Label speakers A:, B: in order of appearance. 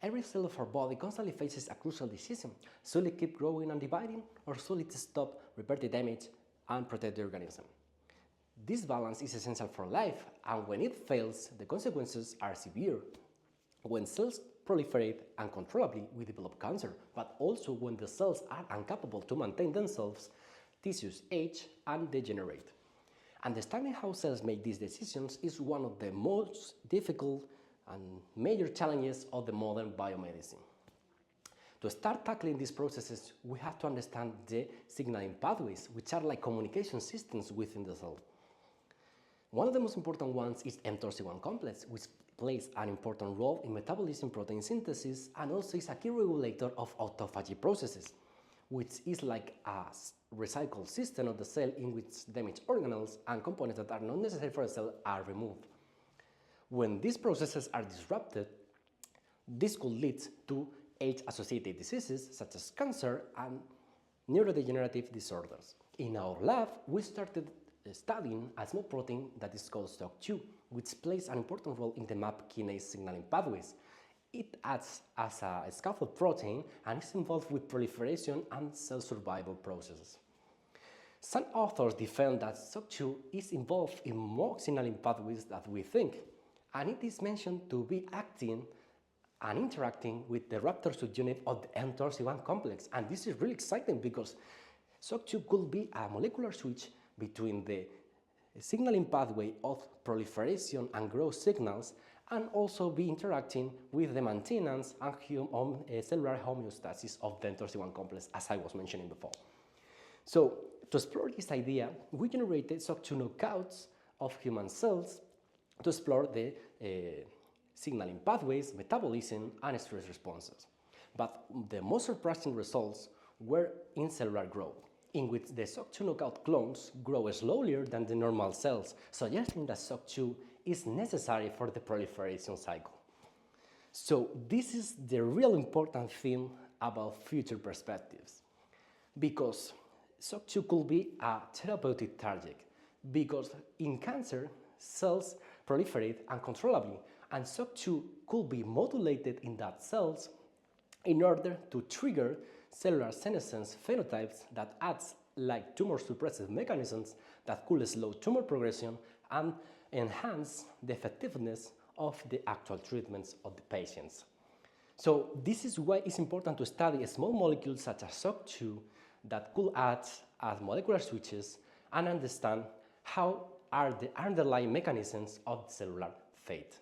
A: Every cell of our body constantly faces a crucial decision. Should it keep growing and dividing, or should it stop, repair the damage, and protect the organism? This balance is essential for life, and when it fails, the consequences are severe. When cells proliferate uncontrollably, we develop cancer, but also when the cells are incapable to maintain themselves, tissues age and degenerate. Understanding how cells make these decisions is one of the most difficult and major challenges of the modern biomedicine. To start tackling these processes, we have to understand the signaling pathways, which are like communication systems within the cell. One of the most important ones is mTORC1 complex, which plays an important role in metabolism protein synthesis and also is a key regulator of autophagy processes, which is like a recycle system of the cell in which damaged organelles and components that are not necessary for the cell are removed. When these processes are disrupted, this could lead to age-associated diseases such as cancer and neurodegenerative disorders. In our lab, we started studying a small protein that is called Shoc2, which plays an important role in the MAPK kinase signaling pathways. It acts as a scaffold protein and is involved with proliferation and cell survival processes. Some authors defend that Shoc2 is involved in more signaling pathways than we think, and it is mentioned to be acting and interacting with the raptor subunit of the mTORC1 complex. And this is really exciting because Shoc2 could be a molecular switch between the signaling pathway of proliferation and growth signals and also be interacting with the maintenance and cellular homeostasis of the mTORC1 complex, as I was mentioning before. So, to explore this idea, we generated Shoc2 knockouts of human cells to explore the signaling pathways, metabolism, and stress responses. But the most surprising results were in cellular growth, in which the Shoc2 knockout clones grow slower than the normal cells, suggesting that Shoc2 is necessary for the proliferation cycle. So this is the real important thing about future perspectives, because Shoc2 could be a therapeutic target, because in cancer, cells proliferate uncontrollably, and Shoc2 could be modulated in that cells in order to trigger cellular senescence phenotypes that acts like tumor suppressive mechanisms that could slow tumor progression and enhance the effectiveness of the actual treatments of the patients. So this is why it's important to study small molecules such as Shoc2 that could act as molecular switches and understand how are the underlying mechanisms of cellular fate.